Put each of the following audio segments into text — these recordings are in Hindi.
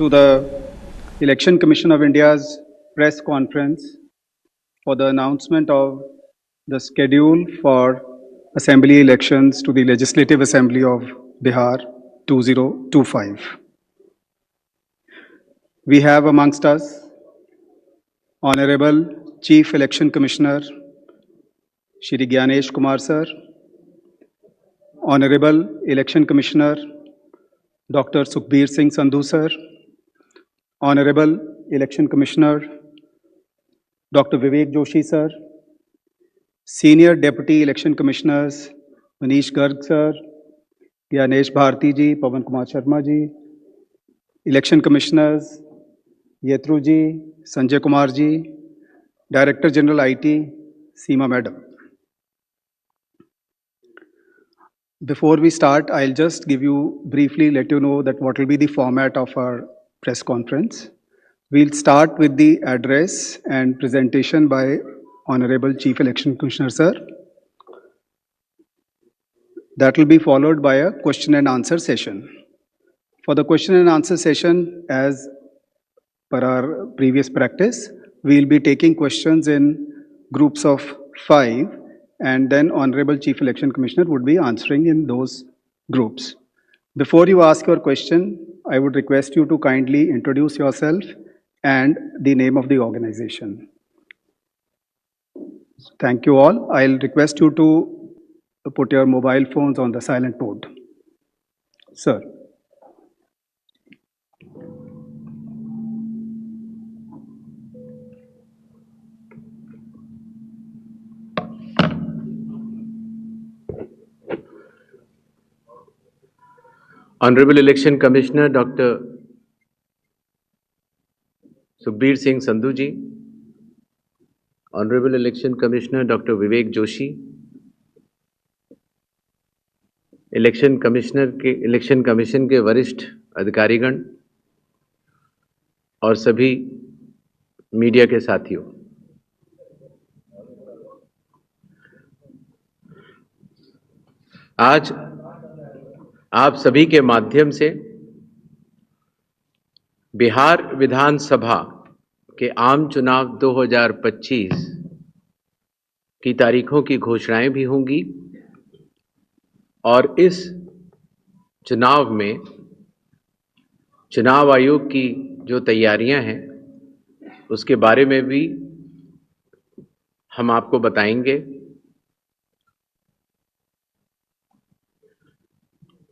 to the Election Commission of India's press conference for the announcement of the schedule for assembly elections to the Legislative Assembly of Bihar 2025. We have amongst us Honorable Chief Election Commissioner Shri Gyanesh Kumar Sir, Honorable Election Commissioner Dr. Sukhbir Singh Sandhu Sir, Honorable Election Commissioner Dr. Vivek Joshi Sir, Senior Deputy Election Commissioners Manish Garg Sir, Gyanesh Bharti Ji, Pawan Kumar Sharma Ji, Election Commissioners Yetru Ji, Sanjay Kumar Ji, Director General IT Seema Madam. Before we start, I'll just briefly let you know that what will be the format of our press conference. We'll start with the address and presentation by Honorable Chief Election Commissioner Sir. That will be followed by a question and answer session. For the question and answer session, as per our previous practice, we'll be taking questions in groups of 5, and then Honorable Chief Election Commissioner would be answering in those groups. Before you ask your question, I would request you to kindly introduce yourself and the name of the organization. Thank you all. I'll request you to put your mobile phones on the silent mode. Sir. Honorable Election Commissioner Dr. Sukhbir Singh Sandhu Ji, Honorable Election Commissioner Dr. Vivek Joshi, election commission के वरिष्ठ अधिकारीगण और सभी मीडिया के साथियों, आज आप सभी के माध्यम से बिहार विधानसभा के आम चुनाव 2025 की तारीखों की घोषणाएं भी होंगी और इस चुनाव में चुनाव आयोग की जो तैयारियां हैं उसके बारे में भी हम आपको बताएंगे।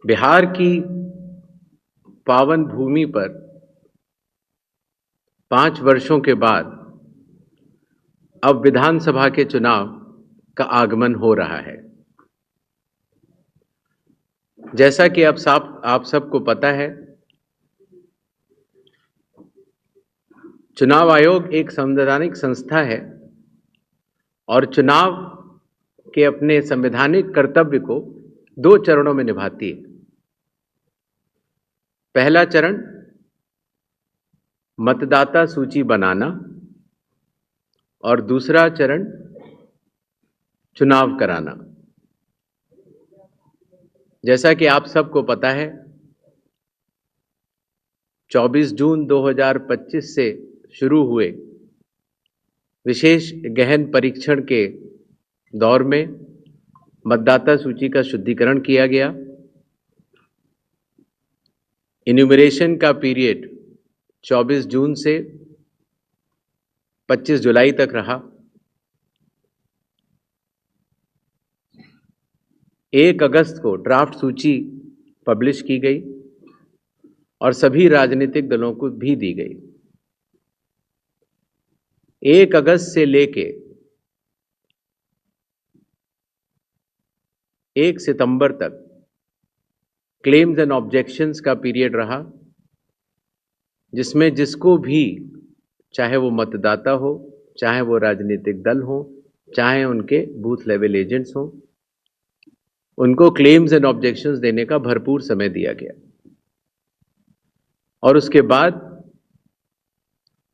बिहार की पावन भूमि पर 5 वर्षों के बाद अब विधानसभा के चुनाव का आगमन हो रहा है। जैसा कि आप सबको पता है, चुनाव आयोग एक संवैधानिक संस्था है और चुनाव के अपने संवैधानिक कर्तव्य को 2 चरणों में निभाती है। पहला चरण मतदाता सूची बनाना और दूसरा चरण चुनाव कराना। जैसा कि आप सबको पता है, 24 जून 2025 से शुरू हुए विशेष गहन परीक्षण के दौर में मतदाता सूची का शुद्धिकरण किया गया। इन्यूमरेशन का पीरियड 24 जून से 25 जुलाई तक रहा। 1 अगस्त को ड्राफ्ट सूची पब्लिश की गई और सभी राजनीतिक दलों को भी दी गई। 1 अगस्त से लेके 1 सितंबर तक क्लेम्स एंड ऑब्जेक्शंस का पीरियड रहा, जिसमें जिसको भी, चाहे वो मतदाता हो, चाहे वो राजनीतिक दल हो, चाहे उनके बूथ लेवल एजेंट्स हो, उनको क्लेम्स एंड ऑब्जेक्शंस देने का भरपूर समय दिया गया। और उसके बाद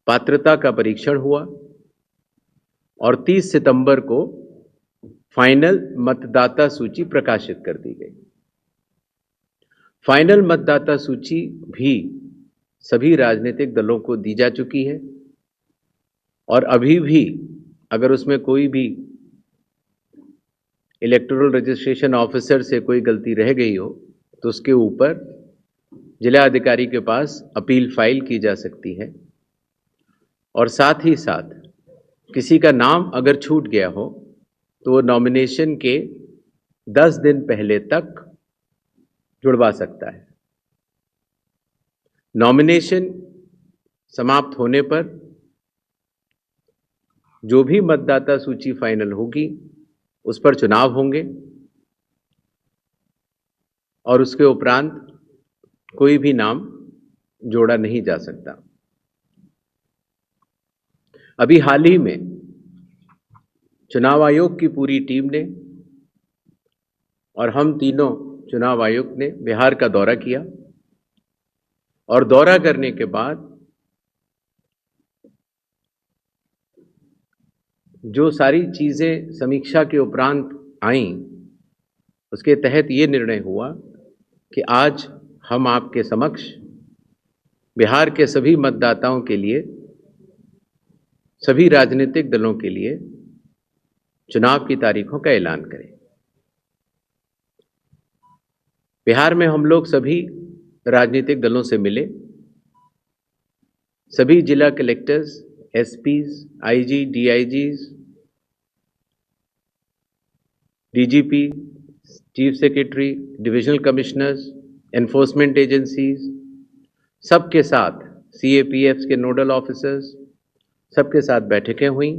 पात्रता का परीक्षण हुआ और 30 सितंबर को फाइनल मतदाता सूची प्रकाशित कर दी गई। फाइनल मतदाता सूची भी सभी राजनीतिक दलों को दी जा चुकी है और अभी भी अगर उसमें कोई भी इलेक्टोरल रजिस्ट्रेशन ऑफिसर से कोई गलती रह गई हो तो उसके ऊपर जिला अधिकारी के पास अपील फाइल की जा सकती है और साथ ही साथ किसी का नाम अगर छूट गया हो तो वो नॉमिनेशन के 10 दिन पहले तक जुड़वा सकता है। नॉमिनेशन समाप्त होने पर जो भी मतदाता सूची फाइनल होगी उस पर चुनाव होंगे और उसके उपरांत कोई भी नाम जोड़ा नहीं जा सकता। अभी हाल ही में चुनाव आयोग की पूरी टीम ने और हम तीनों चुनाव आयुक्त ने बिहार का दौरा किया और दौरा करने के बाद जो सारी चीजें समीक्षा के उपरांत आईं उसके तहत ये निर्णय हुआ कि आज हम आपके समक्ष बिहार के सभी मतदाताओं के लिए, सभी राजनीतिक दलों के लिए चुनाव की तारीखों का ऐलान करें। बिहार में हम लोग सभी राजनीतिक दलों से मिले, सभी जिला collectors, SPs, IG, DIGs, DGP, chief secretary, divisional commissioners, enforcement agencies, सबके साथ सीएपीएफ के नोडल ऑफिसर्स, सबके साथ बैठकें हुई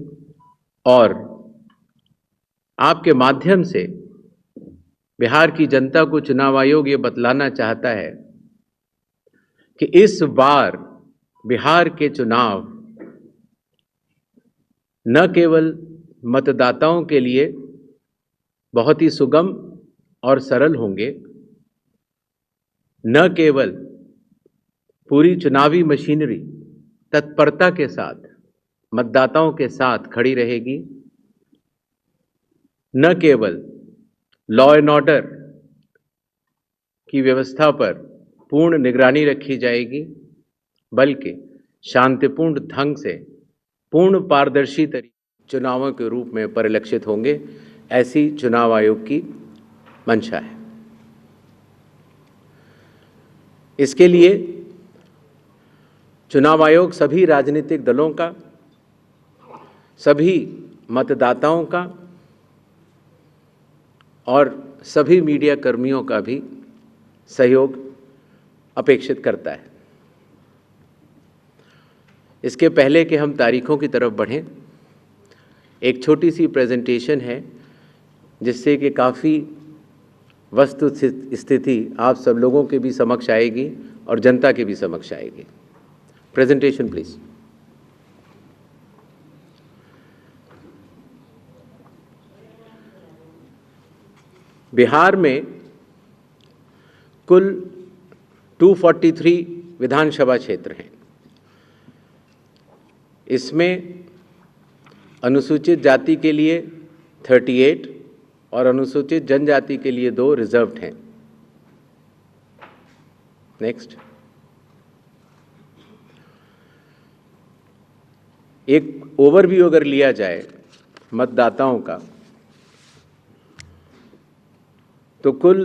और आपके माध्यम से बिहार की जनता को चुनाव आयोग ये बतलाना चाहता है कि इस बार बिहार के चुनाव न केवल मतदाताओं के लिए बहुत ही सुगम और सरल होंगे, न केवल पूरी चुनावी मशीनरी तत्परता के साथ मतदाताओं के साथ खड़ी रहेगी, न केवल लॉ एंड ऑर्डर की व्यवस्था पर पूर्ण निगरानी रखी जाएगी, बल्कि शांतिपूर्ण ढंग से पूर्ण पारदर्शी तरीके चुनावों के रूप में परिलक्षित होंगे, ऐसी चुनाव आयोग की मंशा है। इसके लिए चुनाव आयोग सभी राजनीतिक दलों का, सभी मतदाताओं का और सभी मीडिया कर्मियों का भी सहयोग अपेक्षित करता है। इसके पहले कि हम तारीखों की तरफ बढ़ें, एक छोटी सी प्रेजेंटेशन है जिससे कि काफ़ी वस्तु स्थिति आप सब लोगों के भी समक्ष आएगी और जनता के भी समक्ष आएगी। Presentation please. बिहार में कुल 243 विधानसभा क्षेत्र हैं। इसमें अनुसूचित जाति के लिए 38 और अनुसूचित जनजाति के लिए 2 रिजर्व्ड हैं। नेक्स्ट। एक ओवरव्यू अगर लिया जाए मतदाताओं का, तो कुल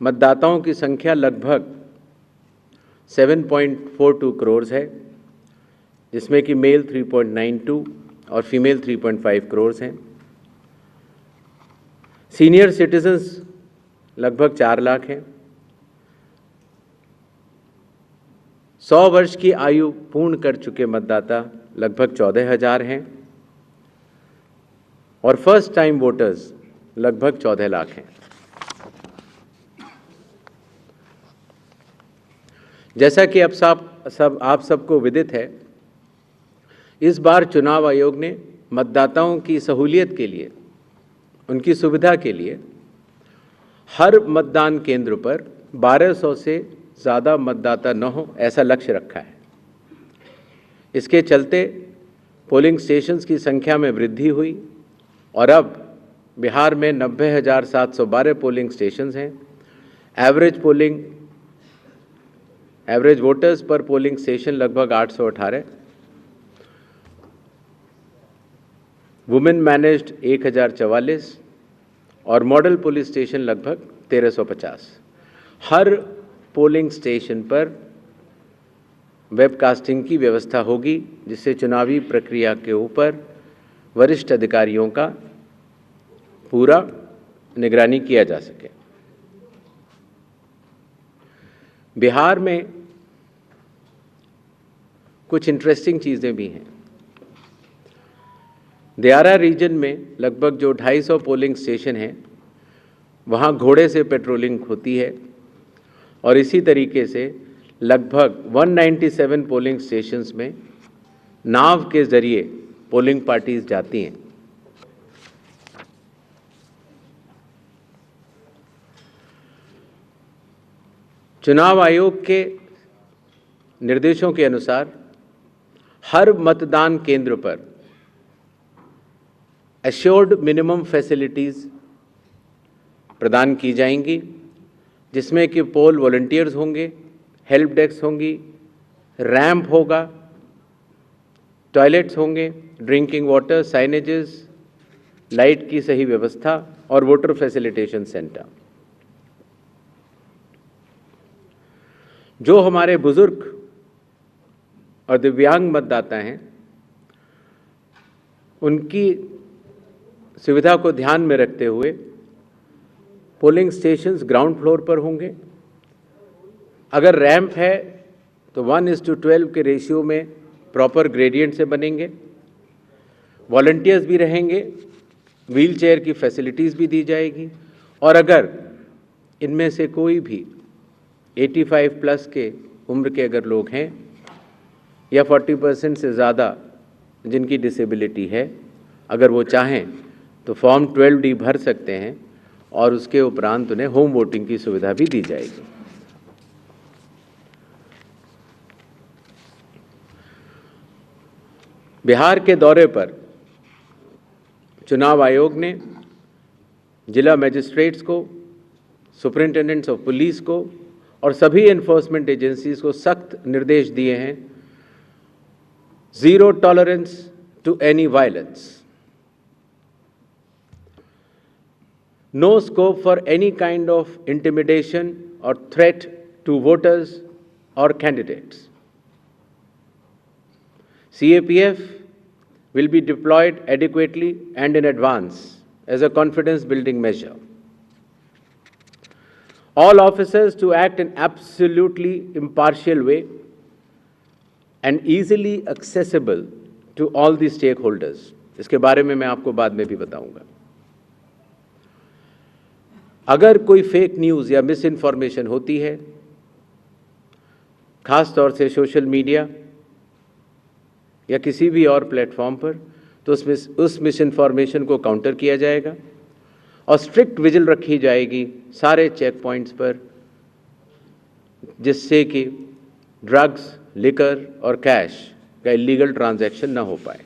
मतदाताओं की संख्या लगभग 7.42 करोड़ है, जिसमें कि मेल 3.92 और फीमेल 3.5 करोड़ हैं। सीनियर सिटीजन्स लगभग 4 लाख हैं। 100 वर्ष की आयु पूर्ण कर चुके मतदाता लगभग 14,000 हैं और फर्स्ट टाइम वोटर्स लगभग 14 लाख हैं। जैसा कि आप सबको विदित है, इस बार चुनाव आयोग ने मतदाताओं की सहूलियत के लिए, उनकी सुविधा के लिए हर मतदान केंद्र पर 1200 से ज़्यादा मतदाता न हो ऐसा लक्ष्य रखा है। इसके चलते पोलिंग स्टेशंस की संख्या में वृद्धि हुई और अब बिहार में 90,712 पोलिंग स्टेशंस हैं। एवरेज पोलिंग एवरेज वोटर्स पर पोलिंग स्टेशन लगभग 818, वुमेन मैनेज्ड 1044 और मॉडल पुलिस स्टेशन लगभग 1350। हर पोलिंग स्टेशन पर वेबकास्टिंग की व्यवस्था होगी, जिससे चुनावी प्रक्रिया के ऊपर वरिष्ठ अधिकारियों का पूरा निगरानी किया जा सके। बिहार में कुछ इंटरेस्टिंग चीज़ें भी हैं। दियारा रीजन में लगभग जो 250 पोलिंग स्टेशन हैं, वहाँ घोड़े से पेट्रोलिंग होती है और इसी तरीके से लगभग 197 पोलिंग स्टेशंस में नाव के ज़रिए पोलिंग पार्टीज जाती हैं। चुनाव आयोग के निर्देशों के अनुसार हर मतदान केंद्र पर एश्योर्ड मिनिमम फैसिलिटीज़ प्रदान की जाएंगी, जिसमें कि पोल वॉलंटियर्स होंगे, हेल्प डेस्क होंगी, रैंप होगा, टॉयलेट्स होंगे, ड्रिंकिंग वाटर, साइनेजेस, लाइट की सही व्यवस्था और वोटर फैसिलिटेशन सेंटर। जो हमारे बुजुर्ग और दिव्यांग मतदाता हैं, उनकी सुविधा को ध्यान में रखते हुए पोलिंग स्टेशंस ग्राउंड फ्लोर पर होंगे। अगर रैंप है तो 1:12 के रेशियो में प्रॉपर ग्रेडियंट से बनेंगे। वॉलंटियर्स भी रहेंगे, व्हील चेयर की फैसिलिटीज़ भी दी जाएगी और अगर इनमें से कोई भी 85 प्लस के उम्र के अगर लोग हैं या 40% से ज़्यादा जिनकी डिसेबिलिटी है, अगर वो चाहें तो फॉर्म 12D भर सकते हैं और उसके उपरांत उन्हें होम वोटिंग की सुविधा भी दी जाएगी। बिहार के दौरे पर चुनाव आयोग ने जिला मजिस्ट्रेट्स को, सुपरिंटेंडेंट्स ऑफ पुलिस को और सभी एनफोर्समेंट एजेंसीज को सख्त निर्देश दिए हैं, zero tolerance to any violence, no scope for any kind of intimidation or threat to voters or candidates. CAPF will be deployed adequately and in advance as a confidence building measure. All officers to act in absolutely impartial way and easily accessible to all the stakeholders. इसके बारे में मैं आपको बाद में भी बताऊंगा। अगर कोई फेक न्यूज़ या मिस इन्फॉर्मेशन होती है, ख़ास तौर से सोशल मीडिया या किसी भी और प्लेटफॉर्म पर, तो उस मिस इन्फॉर्मेशन को काउंटर किया जाएगा और स्ट्रिक्ट विजिल रखी जाएगी सारे चेक पॉइंट्स पर, जिससे कि ड्रग्स, लिकर और कैश का इलीगल ट्रांजैक्शन ना हो पाए।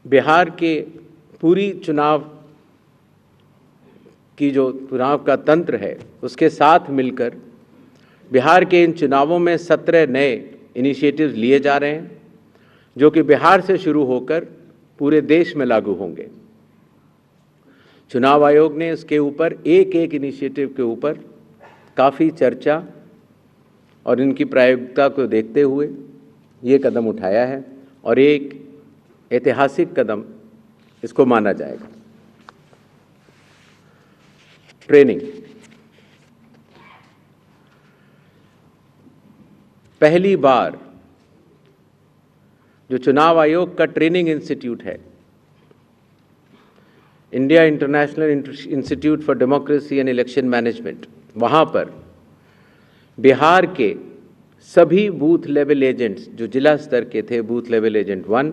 बिहार के पूरी चुनाव का तंत्र है, उसके साथ मिलकर बिहार के इन चुनावों में 17 नए इनिशिएटिव्स लिए जा रहे हैं, जो कि बिहार से शुरू होकर पूरे देश में लागू होंगे। चुनाव आयोग ने इसके ऊपर एक एक इनिशिएटिव के ऊपर काफ़ी चर्चा और इनकी प्रायोगिकता को देखते हुए ये कदम उठाया है और एक ऐतिहासिक कदम इसको माना जाएगा। ट्रेनिंग, पहली बार जो चुनाव आयोग का ट्रेनिंग इंस्टीट्यूट है, India international institute for democracy and election management, वहाँ पर बिहार के सभी बूथ लेवल एजेंट्स जो जिला स्तर के थे, बूथ लेवल एजेंट 1,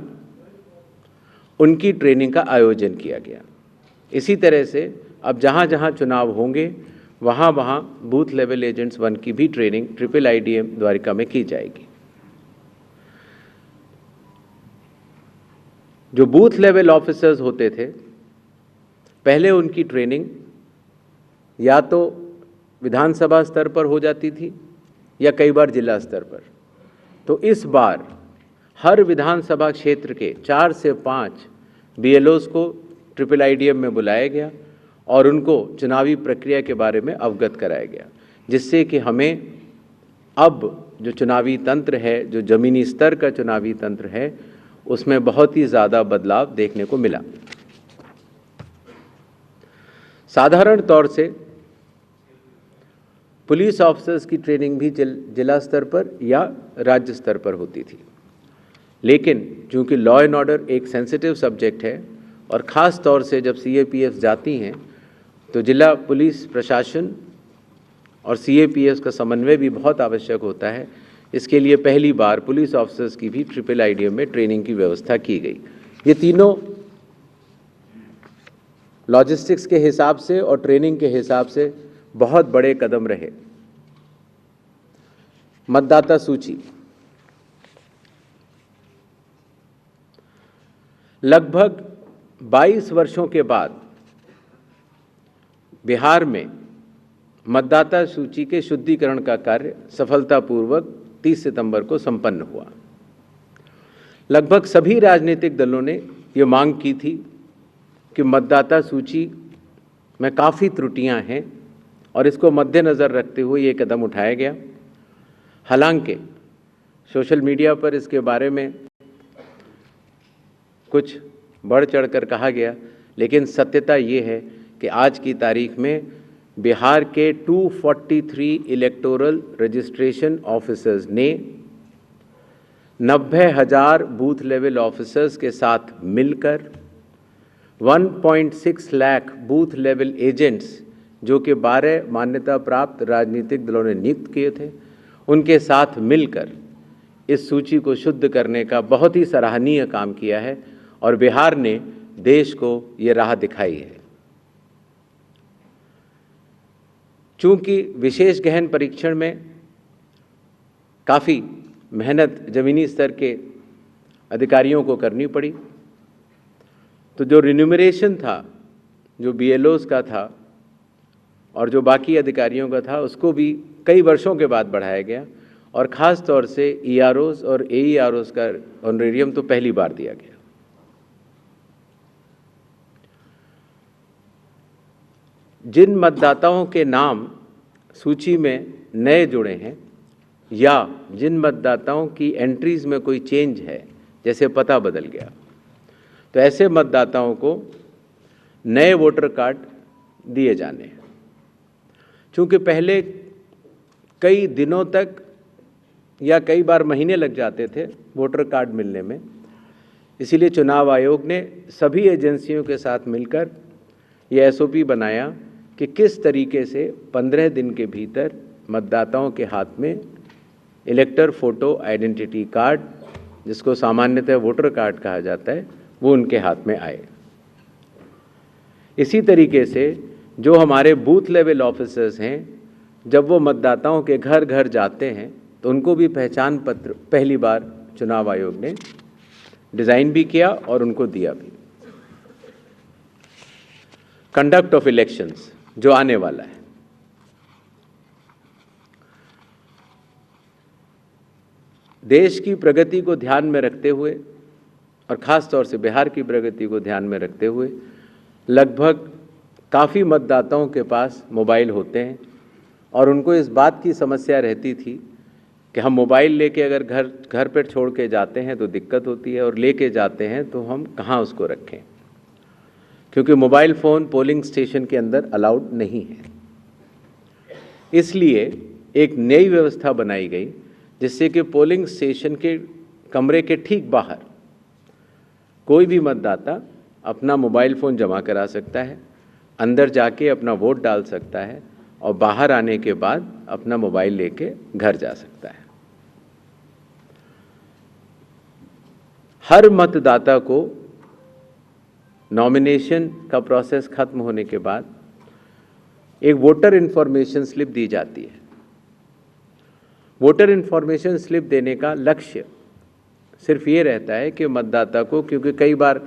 उनकी ट्रेनिंग का आयोजन किया गया। इसी तरह से अब जहाँ जहाँ चुनाव होंगे वहाँ वहाँ बूथ लेवल एजेंट्स 1 की भी ट्रेनिंग IIIDM द्वारिका में की जाएगी। जो बूथ लेवल ऑफिसर्स होते थे, पहले उनकी ट्रेनिंग या तो विधानसभा स्तर पर हो जाती थी या कई बार जिला स्तर पर। तो इस बार हर विधानसभा क्षेत्र के 4 से 5 BLOs को ट्रिपल IDM में बुलाया गया और उनको चुनावी प्रक्रिया के बारे में अवगत कराया गया, जिससे कि हमें अब जो चुनावी तंत्र है, जो ज़मीनी स्तर का चुनावी तंत्र है, उसमें बहुत ही ज़्यादा बदलाव देखने को मिला। साधारण तौर से पुलिस ऑफिसर्स की ट्रेनिंग भी जिला स्तर पर या राज्य स्तर पर होती थी, लेकिन चूंकि लॉ एंड ऑर्डर एक सेंसिटिव सब्जेक्ट है और ख़ास तौर से जब CAPF जाती हैं तो जिला पुलिस प्रशासन और CAPF का समन्वय भी बहुत आवश्यक होता है। इसके लिए पहली बार पुलिस ऑफिसर्स की भी ट्रिपल IDM में ट्रेनिंग की व्यवस्था की गई। ये तीनों लॉजिस्टिक्स के हिसाब से और ट्रेनिंग के हिसाब से बहुत बड़े कदम रहे। मतदाता सूची लगभग 22 वर्षों के बाद बिहार में मतदाता सूची के शुद्धिकरण का कार्य सफलतापूर्वक 30 सितंबर को संपन्न हुआ। लगभग सभी राजनीतिक दलों ने ये मांग की थी कि मतदाता सूची में काफ़ी त्रुटियां हैं और इसको मद्देनज़र रखते हुए ये कदम उठाया गया। हालांकि सोशल मीडिया पर इसके बारे में कुछ बढ़ चढ़कर कहा गया, लेकिन सत्यता ये है कि आज की तारीख में बिहार के 243 इलेक्टोरल रजिस्ट्रेशन ऑफिसर्स ने 90,000 बूथ लेवल ऑफिसर्स के साथ मिलकर 1.6 लाख बूथ लेवल एजेंट्स, जो कि 12 मान्यता प्राप्त राजनीतिक दलों ने नियुक्त किए थे, उनके साथ मिलकर इस सूची को शुद्ध करने का बहुत ही सराहनीय काम किया है और बिहार ने देश को ये राह दिखाई है। चूंकि विशेष गहन परीक्षण में काफ़ी मेहनत ज़मीनी स्तर के अधिकारियों को करनी पड़ी, तो जो रिन्यूमरेशन था, जो BLOs का था और जो बाकी अधिकारियों का था, उसको भी कई वर्षों के बाद बढ़ाया गया और ख़ास तौर से EROs और AEROs का ऑनरेरियम तो पहली बार दिया गया। जिन मतदाताओं के नाम सूची में नए जुड़े हैं या जिन मतदाताओं की एंट्रीज में कोई चेंज है, जैसे पता बदल गया, तो ऐसे मतदाताओं को नए वोटर कार्ड दिए जाने हैं। चूँकि पहले कई दिनों तक या कई बार महीने लग जाते थे वोटर कार्ड मिलने में, इसीलिए चुनाव आयोग ने सभी एजेंसियों के साथ मिलकर ये SOP बनाया कि किस तरीके से 15 दिन के भीतर मतदाताओं के हाथ में इलेक्टर फोटो आइडेंटिटी कार्ड, जिसको सामान्यतः वोटर कार्ड कहा जाता है, वो उनके हाथ में आए। इसी तरीके से जो हमारे बूथ लेवल ऑफिसर्स हैं, जब वो मतदाताओं के घर घर जाते हैं तो उनको भी पहचान पत्र पहली बार चुनाव आयोग ने डिज़ाइन भी किया और उनको दिया भी। कंडक्ट ऑफ इलेक्शंस जो आने वाला है, देश की प्रगति को ध्यान में रखते हुए और ख़ास तौर से बिहार की प्रगति को ध्यान में रखते हुए लगभग काफ़ी मतदाताओं के पास मोबाइल होते हैं और उनको इस बात की समस्या रहती थी कि हम मोबाइल लेके अगर घर पर छोड़ के जाते हैं तो दिक्कत होती है और लेके जाते हैं तो हम कहाँ उसको रखें, क्योंकि मोबाइल फ़ोन पोलिंग स्टेशन के अंदर अलाउड नहीं है। इसलिए एक नई व्यवस्था बनाई गई जिससे कि पोलिंग स्टेशन के कमरे के ठीक बाहर कोई भी मतदाता अपना मोबाइल फ़ोन जमा करा सकता है, अंदर जाके अपना वोट डाल सकता है और बाहर आने के बाद अपना मोबाइल लेके घर जा सकता है। हर मतदाता को नॉमिनेशन का प्रोसेस खत्म होने के बाद एक वोटर इन्फॉर्मेशन स्लिप दी जाती है। वोटर इन्फॉर्मेशन स्लिप देने का लक्ष्य सिर्फ ये रहता है कि मतदाता को, क्योंकि कई बार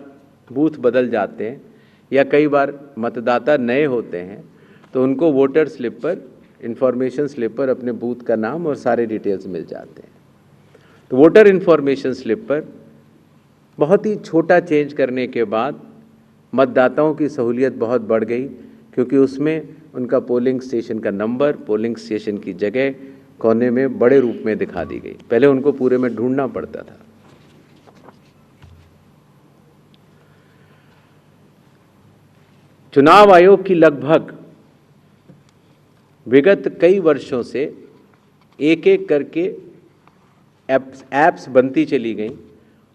बूथ बदल जाते हैं या कई बार मतदाता नए होते हैं तो उनको वोटर स्लिप पर, इंफॉर्मेशन स्लिप पर अपने बूथ का नाम और सारे डिटेल्स मिल जाते हैं। तो वोटर इंफॉर्मेशन स्लिप पर बहुत ही छोटा चेंज करने के बाद मतदाताओं की सहूलियत बहुत बढ़ गई, क्योंकि उसमें उनका पोलिंग स्टेशन का नंबर, पोलिंग स्टेशन की जगह कोने में बड़े रूप में दिखा दी गई। पहले उनको पूरे में ढूंढना पड़ता था। चुनाव आयोग की लगभग विगत कई वर्षों से एक एक करके ऐप्स बनती चली गई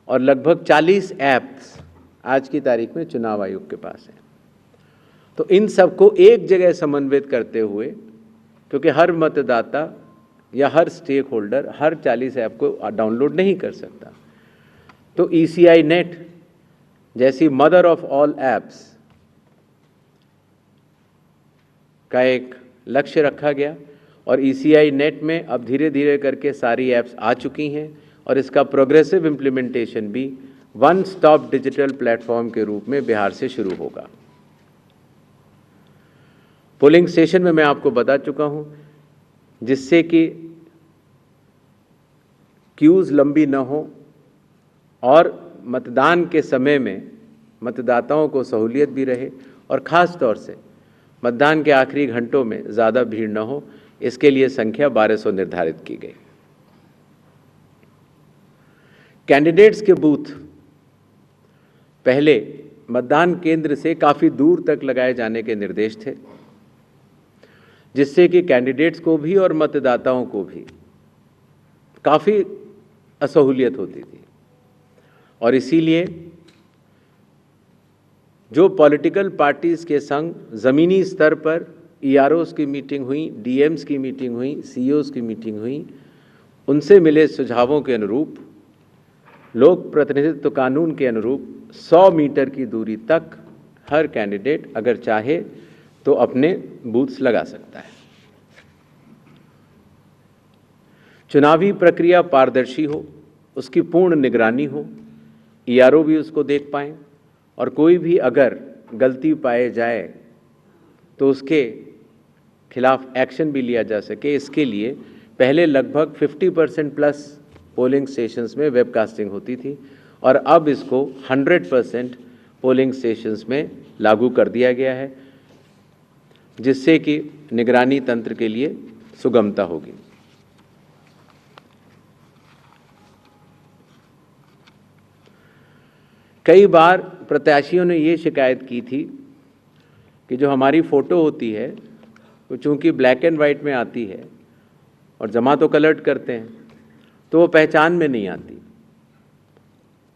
और लगभग 40 ऐप्स आज की तारीख में चुनाव आयोग के पास हैं। तो इन सबको एक जगह समन्वित करते हुए, क्योंकि हर मतदाता या हर स्टेक होल्डर हर 40 ऐप को डाउनलोड नहीं कर सकता, तो ECI नेट जैसी मदर ऑफ ऑल ऐप्स का एक लक्ष्य रखा गया और ECI नेट में अब धीरे धीरे करके सारी ऐप्स आ चुकी हैं और इसका प्रोग्रेसिव इम्प्लीमेंटेशन भी वन स्टॉप डिजिटल प्लेटफॉर्म के रूप में बिहार से शुरू होगा। पोलिंग स्टेशन में मैं आपको बता चुका हूं, जिससे कि क्यूज लंबी न हो और मतदान के समय में मतदाताओं को सहूलियत भी रहे और ख़ास तौर से मतदान के आखिरी घंटों में ज़्यादा भीड़ न हो, इसके लिए संख्या 1200 निर्धारित की गई। कैंडिडेट्स के बूथ पहले मतदान केंद्र से काफ़ी दूर तक लगाए जाने के निर्देश थे, जिससे कि कैंडिडेट्स को भी और मतदाताओं को भी काफ़ी असहूलियत होती थी। और इसीलिए जो पॉलिटिकल पार्टीज़ के संग ज़मीनी स्तर पर EROs की मीटिंग हुई, DMs की मीटिंग हुई, CEOs की मीटिंग हुई, उनसे मिले सुझावों के अनुरूप लोक प्रतिनिधित्व कानून के अनुरूप 100 मीटर की दूरी तक हर कैंडिडेट अगर चाहे तो अपने बूथ्स लगा सकता है। चुनावी प्रक्रिया पारदर्शी हो, उसकी पूर्ण निगरानी हो, ERO भी उसको देख पाएँ और कोई भी अगर गलती पाए जाए तो उसके खिलाफ एक्शन भी लिया जा सके। इसके लिए पहले लगभग 50% प्लस पोलिंग स्टेशंस में वेबकास्टिंग होती थी और अब इसको 100% पोलिंग स्टेशंस में लागू कर दिया गया है, जिससे कि निगरानी तंत्र के लिए सुगमता होगी। कई बार प्रत्याशियों ने ये शिकायत की थी कि जो हमारी फ़ोटो होती है वो चूँकि ब्लैक एंड वाइट में आती है और जमा तो कलर्ड करते हैं तो वो पहचान में नहीं आती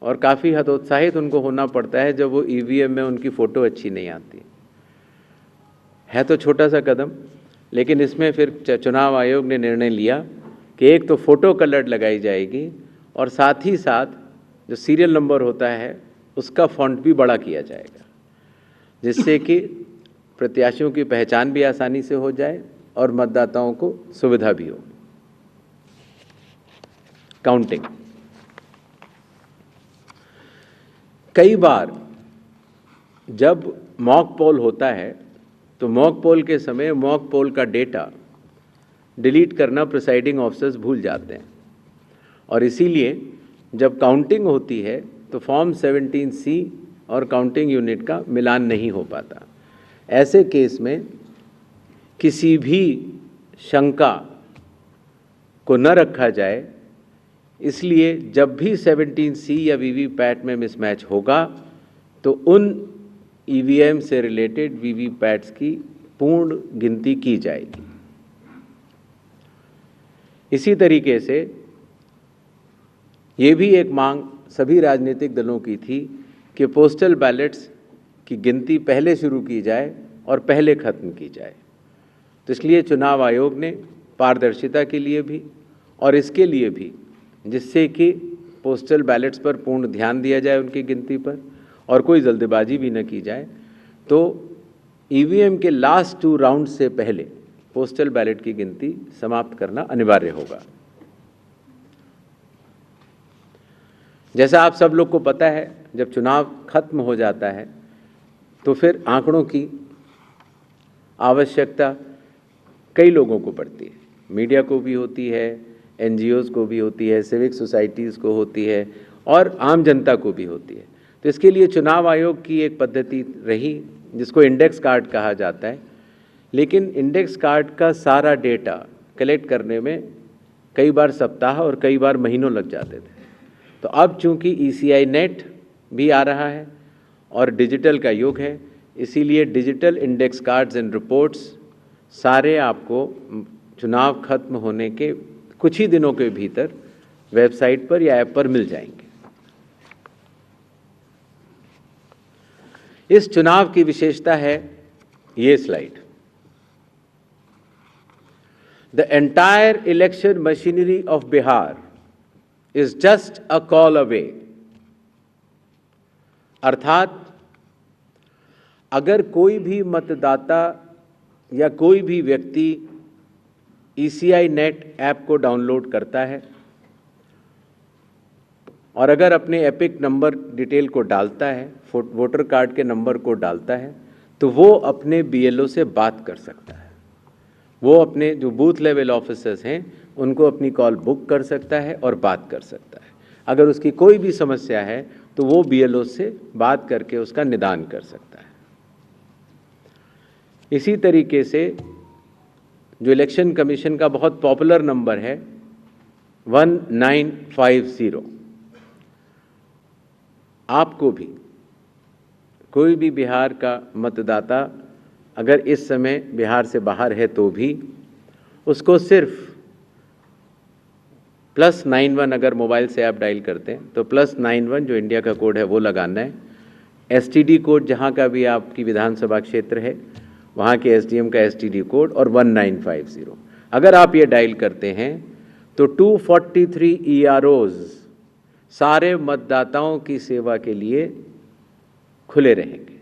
और काफ़ी हतोत्साहित उनको होना पड़ता है जब वो EVM में उनकी फ़ोटो अच्छी नहीं आती है। तो छोटा सा कदम, लेकिन इसमें फिर चुनाव आयोग ने निर्णय लिया कि एक तो फ़ोटो कलर्ड लगाई जाएगी और साथ ही साथ जो सीरियल नंबर होता है उसका फॉन्ट भी बड़ा किया जाएगा, जिससे कि प्रत्याशियों की पहचान भी आसानी से हो जाए और मतदाताओं को सुविधा भी हो। काउंटिंग, कई बार जब मॉक पोल होता है तो मॉक पोल के समय मॉक पोल का डेटा डिलीट करना प्रिसाइडिंग ऑफिसर्स भूल जाते हैं और इसीलिए जब काउंटिंग होती है तो फॉर्म 17C और काउंटिंग यूनिट का मिलान नहीं हो पाता। ऐसे केस में किसी भी शंका को न रखा जाए, इसलिए जब भी 17C या वीवीपैट में मिसमैच होगा तो उन EVM से रिलेटेड वीवीपैट्स की पूर्ण गिनती की जाएगी। इसी तरीके से ये भी एक मांग सभी राजनीतिक दलों की थी कि पोस्टल बैलेट्स की गिनती पहले शुरू की जाए और पहले ख़त्म की जाए। तो इसलिए चुनाव आयोग ने पारदर्शिता के लिए भी और इसके लिए भी, जिससे कि पोस्टल बैलेट्स पर पूर्ण ध्यान दिया जाए उनकी गिनती पर और कोई जल्दबाजी भी न की जाए, तो EVM के लास्ट 2 राउंड से पहले पोस्टल बैलेट की गिनती समाप्त करना अनिवार्य होगा। जैसा आप सब लोग को पता है, जब चुनाव खत्म हो जाता है तो फिर आंकड़ों की आवश्यकता कई लोगों को पड़ती है, मीडिया को भी होती है, एनजीओज को भी होती है, सिविक सोसाइटीज़ को होती है और आम जनता को भी होती है। तो इसके लिए चुनाव आयोग की एक पद्धति रही जिसको इंडेक्स कार्ड कहा जाता है, लेकिन इंडेक्स कार्ड का सारा डेटा कलेक्ट करने में कई बार सप्ताह और कई बार महीनों लग जाते थे। तो अब चूंकि ECI नेट भी आ रहा है और डिजिटल का युग है, इसीलिए digital index cards and reports सारे आपको चुनाव खत्म होने के कुछ ही दिनों के भीतर वेबसाइट पर या ऐप पर मिल जाएंगे। इस चुनाव की विशेषता है ये slide. The entire election machinery of Bihar is just a call away. अर्थात अगर कोई भी मतदाता या कोई भी व्यक्ति ECI नेट ऐप को डाउनलोड करता है और अगर अपने एपिक नंबर डिटेल को डालता है, वोटर कार्ड के नंबर को डालता है, तो वो अपने BLO से बात कर सकता है। वो अपने जो बूथ लेवल ऑफिसर्स हैं उनको अपनी कॉल बुक कर सकता है और बात कर सकता है। अगर उसकी कोई भी समस्या है तो वो BLO से बात करके उसका निदान कर सकता है। इसी तरीके से जो इलेक्शन कमीशन का बहुत पॉपुलर नंबर है 1950, आपको भी कोई भी बिहार का मतदाता अगर इस समय बिहार से बाहर है तो भी उसको सिर्फ +91 अगर मोबाइल से आप डायल करते हैं तो +91 जो इंडिया का कोड है वो लगाना है। STD कोड जहाँ का भी आपकी विधानसभा क्षेत्र है वहाँ के SDM का STD कोड और 1950 अगर आप ये डायल करते हैं तो 243 EROs सारे मतदाताओं की सेवा के लिए खुले रहेंगे।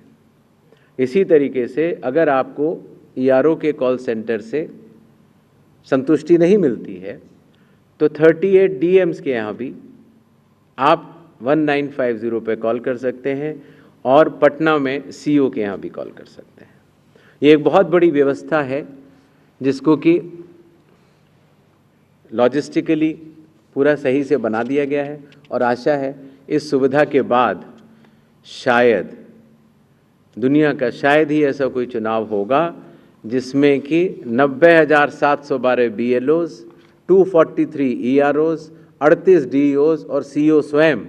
इसी तरीके से अगर आपको ERO के कॉल सेंटर से संतुष्टि नहीं मिलती है तो 38 DMs के यहाँ भी आप 1950 पे कॉल कर सकते हैं और पटना में CO के यहाँ भी कॉल कर सकते हैं। ये एक बहुत बड़ी व्यवस्था है जिसको कि लॉजिस्टिकली पूरा सही से बना दिया गया है और आशा है इस सुविधा के बाद शायद दुनिया का शायद ही ऐसा कोई चुनाव होगा जिसमें कि 90,712 BLOs, 243 EROs, 38 DEOs और CO स्वयं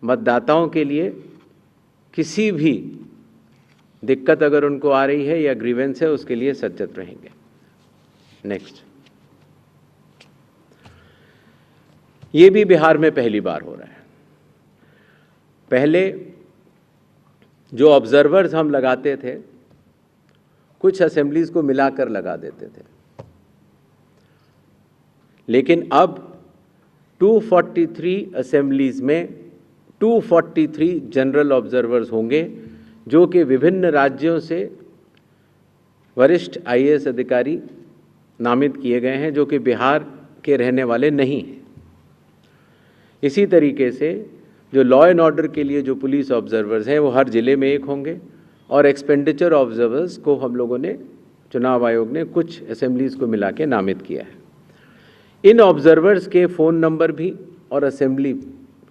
मतदाताओं के लिए किसी भी दिक्कत अगर उनको आ रही है या ग्रीवेंस है उसके लिए सचेत रहेंगे। नेक्स्ट, ये भी बिहार में पहली बार हो रहा है। पहले जो ऑब्जर्वर्स हम लगाते थे कुछ असेंबलीज को मिलाकर लगा देते थे, लेकिन अब 243 असेंबलीज में 243 जनरल ऑब्जर्वर्स होंगे जो कि विभिन्न राज्यों से वरिष्ठ IAS अधिकारी नामित किए गए हैं जो कि बिहार के रहने वाले नहीं हैं। इसी तरीके से जो लॉ एंड ऑर्डर के लिए जो पुलिस ऑब्जर्वर्स हैं वो हर ज़िले में एक होंगे और एक्सपेंडिचर ऑब्जर्वर्स को हम लोगों ने चुनाव आयोग ने कुछ असेंबलीज़ को मिला के नामित किया है। इन ऑब्जर्वर्स के फ़ोन नंबर भी और असेंबली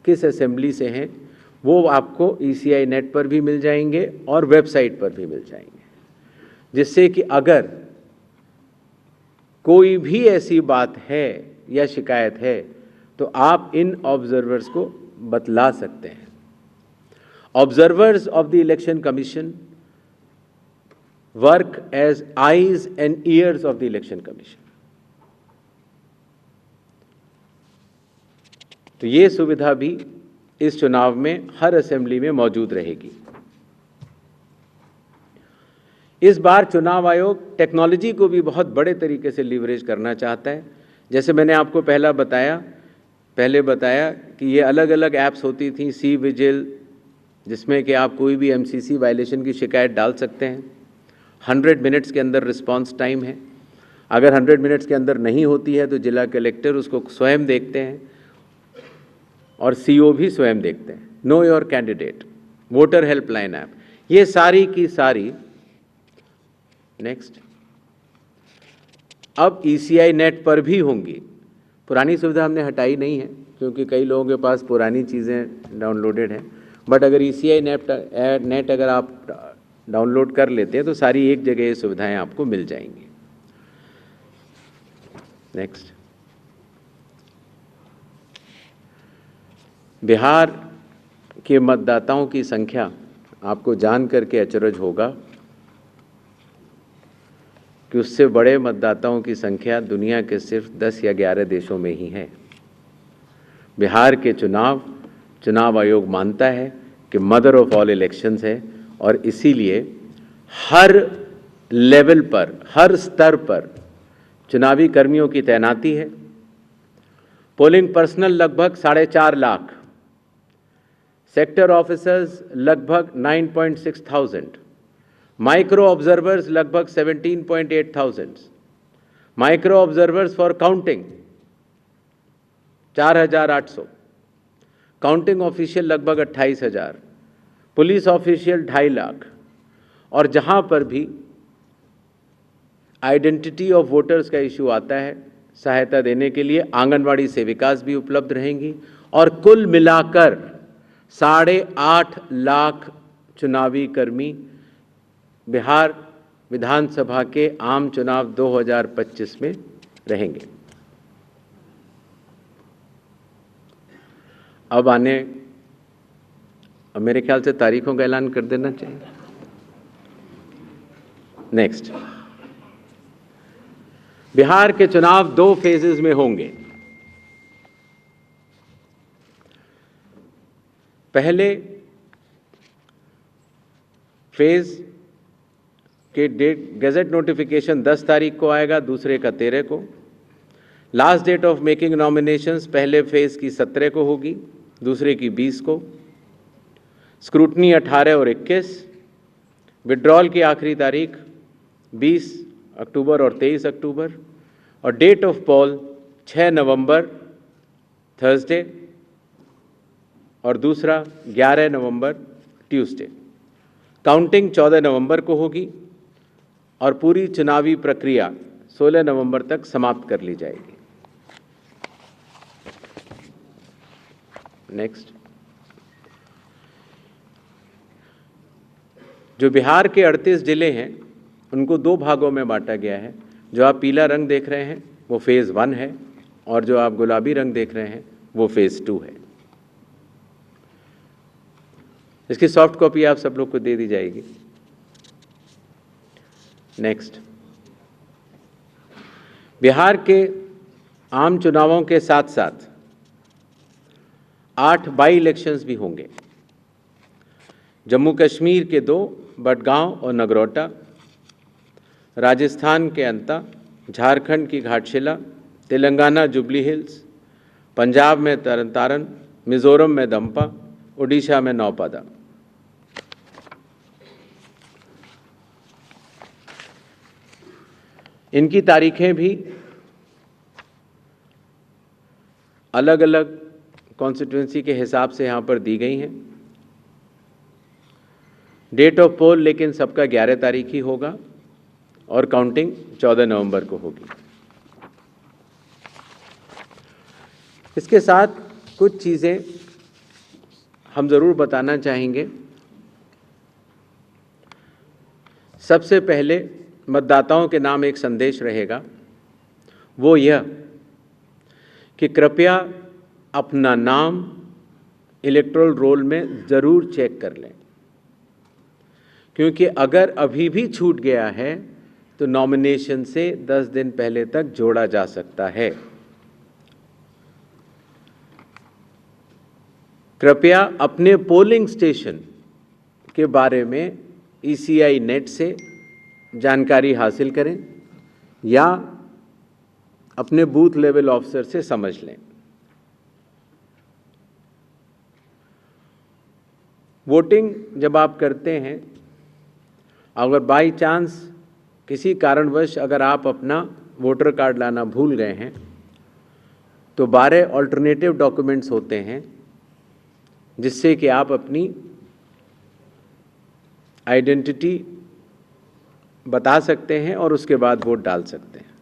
किस असेंबली से हैं वो आपको ECI नेट पर भी मिल जाएंगे और वेबसाइट पर भी मिल जाएंगे, जिससे कि अगर कोई भी ऐसी बात है या शिकायत है तो आप इन ऑब्जर्वर्स को बतला सकते हैं। Observers of the election commission work as eyes and ears of the election commission. तो ये सुविधा भी इस चुनाव में हर असेंबली में मौजूद रहेगी। इस बार चुनाव आयोग टेक्नोलॉजी को भी बहुत बड़े तरीके से लीवरेज करना चाहता है। जैसे मैंने आपको पहले बताया कि ये अलग अलग ऐप्स होती थी, सी विजिल, जिसमें कि आप कोई भी MCC वायलेशन की शिकायत डाल सकते हैं। 100 मिनट्स के अंदर रिस्पांस टाइम है। अगर 100 मिनट्स के अंदर नहीं होती है तो जिला कलेक्टर उसको स्वयं देखते हैं और CO भी स्वयं देखते हैं। Know your candidate, voter helpline app, ये सारी की सारी नेक्स्ट अब ECI नेट पर भी होंगी। पुरानी सुविधा हमने हटाई नहीं है क्योंकि कई लोगों के पास पुरानी चीज़ें डाउनलोडेड हैं, बट अगर ECI नेट अगर आप डाउनलोड कर लेते हैं तो सारी एक जगह ये सुविधाएं आपको मिल जाएंगी। नेक्स्ट, बिहार के मतदाताओं की संख्या आपको जान करके अचरज होगा कि उससे बड़े मतदाताओं की संख्या दुनिया के सिर्फ 10 या 11 देशों में ही है। बिहार के चुनाव आयोग मानता है कि मदर ऑफ ऑल इलेक्शंस है और इसीलिए हर लेवल पर, हर स्तर पर चुनावी कर्मियों की तैनाती है। पोलिंग पर्सनल लगभग 4.5 लाख, सेक्टर ऑफिसर्स लगभग 9.6,000, माइक्रो ऑब्जर्वर्स लगभग 17.8,000, micro observers for counting 4,800, counting official लगभग 28,000, पुलिस ऑफिशियल 2.5 लाख। और जहां पर भी आइडेंटिटी ऑफ वोटर्स का इशू आता है, सहायता देने के लिए आंगनवाड़ी सेविकास भी उपलब्ध रहेंगी और कुल मिलाकर 8.5 लाख चुनावी कर्मी बिहार विधानसभा के आम चुनाव 2025 में रहेंगे। अब मेरे ख्याल से तारीखों का ऐलान कर देना चाहिए। नेक्स्ट, बिहार के चुनाव 2 फेजेस में होंगे। पहले फेज के डेट गैजेट नोटिफिकेशन 10 तारीख को आएगा, दूसरे का 13 को। Last date of making nominations पहले फेज की 17 को होगी, दूसरे की 20 को। स्क्रूटनी 18 और 21। विड्रॉल की आखिरी तारीख 20 अक्टूबर और 23 अक्टूबर। और date of poll 6 November Thursday और दूसरा 11 नवंबर ट्यूसडे। काउंटिंग 14 नवंबर को होगी और पूरी चुनावी प्रक्रिया 16 नवंबर तक समाप्त कर ली जाएगी। नेक्स्ट, जो बिहार के 38 जिले हैं उनको 2 भागों में बांटा गया है। जो आप पीला रंग देख रहे हैं वो फेज़ 1 है और जो आप गुलाबी रंग देख रहे हैं वो फेज़ 2 है। इसकी सॉफ्ट कॉपी आप सब लोग को दे दी जाएगी। नेक्स्ट, बिहार के आम चुनावों के साथ साथ 8 बाई इलेक्शंस भी होंगे। जम्मू कश्मीर के 2, बडगांव और नगरोटा, राजस्थान के अंता, झारखंड की घाटशिला, तेलंगाना जुबली हिल्स, पंजाब में तरन तारन, मिजोरम में दंपा, उड़ीसा में नौपादा। इनकी तारीखें भी अलग अलग कॉन्स्टिट्यूंसी के हिसाब से यहाँ पर दी गई हैं। डेट ऑफ पोल लेकिन सबका 11 तारीख ही होगा और काउंटिंग 14 नवंबर को होगी। इसके साथ कुछ चीज़ें हम ज़रूर बताना चाहेंगे। सबसे पहले मतदाताओं के नाम एक संदेश रहेगा, वो यह कि कृपया अपना नाम इलेक्टोरल रोल में ज़रूर चेक कर लें, क्योंकि अगर अभी भी छूट गया है तो नॉमिनेशन से 10 दिन पहले तक जोड़ा जा सकता है। कृपया अपने पोलिंग स्टेशन के बारे में ECI नेट से जानकारी हासिल करें या अपने बूथ लेवल ऑफिसर से समझ लें। वोटिंग जब आप करते हैं, अगर बाई चांस किसी कारणवश अगर आप अपना वोटर कार्ड लाना भूल गए हैं तो 12 ऑल्टरनेटिव डॉक्यूमेंट्स होते हैं जिससे कि आप अपनी आइडेंटिटी बता सकते हैं और उसके बाद वोट डाल सकते हैं।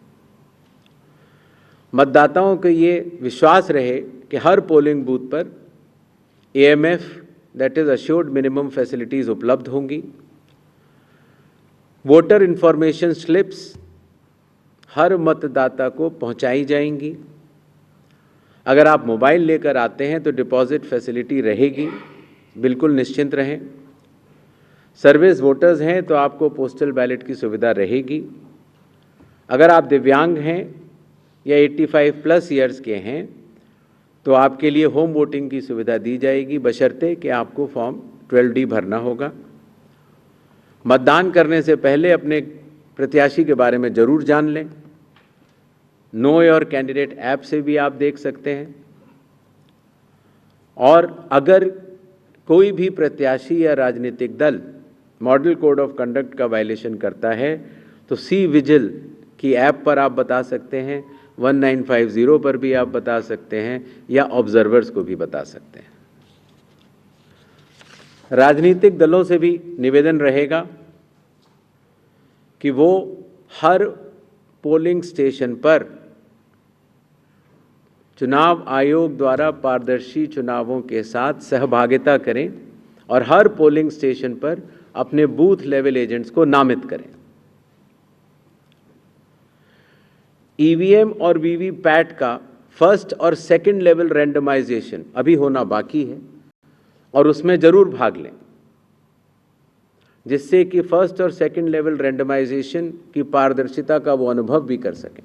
मतदाताओं को ये विश्वास रहे कि हर पोलिंग बूथ पर AMF that is assured minimum facilities उपलब्ध होंगी। वोटर इन्फॉर्मेशन स्लिप्स हर मतदाता को पहुंचाई जाएंगी। अगर आप मोबाइल लेकर आते हैं तो डिपॉजिट फैसिलिटी रहेगी, बिल्कुल निश्चिंत रहें। सर्विस वोटर्स हैं तो आपको पोस्टल बैलेट की सुविधा रहेगी। अगर आप दिव्यांग हैं या 85 प्लस ईयर्स के हैं तो आपके लिए होम वोटिंग की सुविधा दी जाएगी, बशर्ते कि आपको फॉर्म 12D भरना होगा। मतदान करने से पहले अपने प्रत्याशी के बारे में ज़रूर जान लें। नो योर कैंडिडेट ऐप से भी आप देख सकते हैं। और अगर कोई भी प्रत्याशी या राजनीतिक दल मॉडल कोड ऑफ कंडक्ट का वायलेशन करता है तो सी विजिल की ऐप पर आप बता सकते हैं, 1950 पर भी आप बता सकते हैं या ऑब्जर्वर्स को भी बता सकते हैं। राजनीतिक दलों से भी निवेदन रहेगा कि वो हर पोलिंग स्टेशन पर चुनाव आयोग द्वारा पारदर्शी चुनावों के साथ सहभागिता करें और हर पोलिंग स्टेशन पर अपने बूथ लेवल एजेंट्स को नामित करें। EVM और VVPAT का फर्स्ट और सेकंड लेवल रैंडमाइजेशन अभी होना बाकी है और उसमें जरूर भाग लें, जिससे कि फर्स्ट और सेकंड लेवल रैंडमाइजेशन की पारदर्शिता का वो अनुभव भी कर सकें।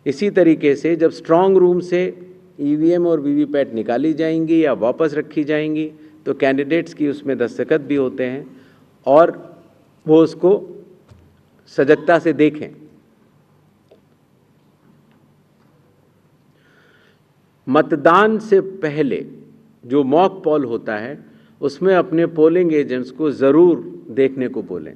इसी तरीके से जब स्ट्रांग रूम से EVM और VVPAT निकाली जाएंगी या वापस रखी जाएंगी तो कैंडिडेट्स की उसमें दस्तखत भी होते हैं और वो उसको सजगता से देखें। मतदान से पहले जो मॉक पोल होता है उसमें अपने पोलिंग एजेंट्स को ज़रूर देखने को बोलें।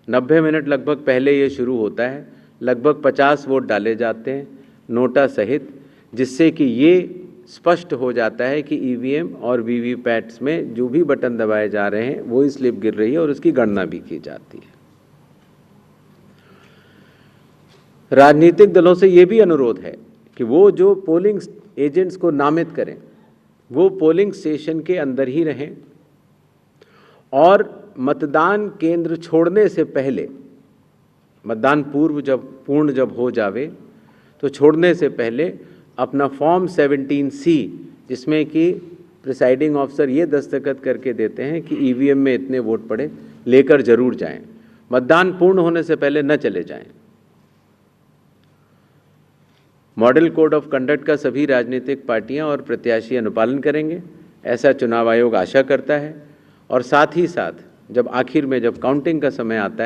90 मिनट लगभग पहले ये शुरू होता है, लगभग 50 वोट डाले जाते हैं नोटा सहित, जिससे कि ये स्पष्ट हो जाता है कि EVM और VVPATs में जो भी बटन दबाए जा रहे हैं वो ही स्लिप गिर रही है और उसकी गणना भी की जाती है। राजनीतिक दलों से ये भी अनुरोध है कि वो जो पोलिंग एजेंट्स को नामित करें वो पोलिंग स्टेशन के अंदर ही रहें और मतदान केंद्र छोड़ने से पहले, मतदान पूर्ण जब हो जावे तो छोड़ने से पहले अपना फॉर्म 17C, जिसमें कि प्रिसाइडिंग ऑफिसर ये दस्तखत करके देते हैं कि EVM में इतने वोट पड़े, लेकर जरूर जाएं। मतदान पूर्ण होने से पहले न चले जाएं। मॉडल कोड ऑफ कंडक्ट का सभी राजनीतिक पार्टियां और प्रत्याशी अनुपालन करेंगे, ऐसा चुनाव आयोग आशा करता है। और साथ ही साथ जब आखिर में जब काउंटिंग का समय आता है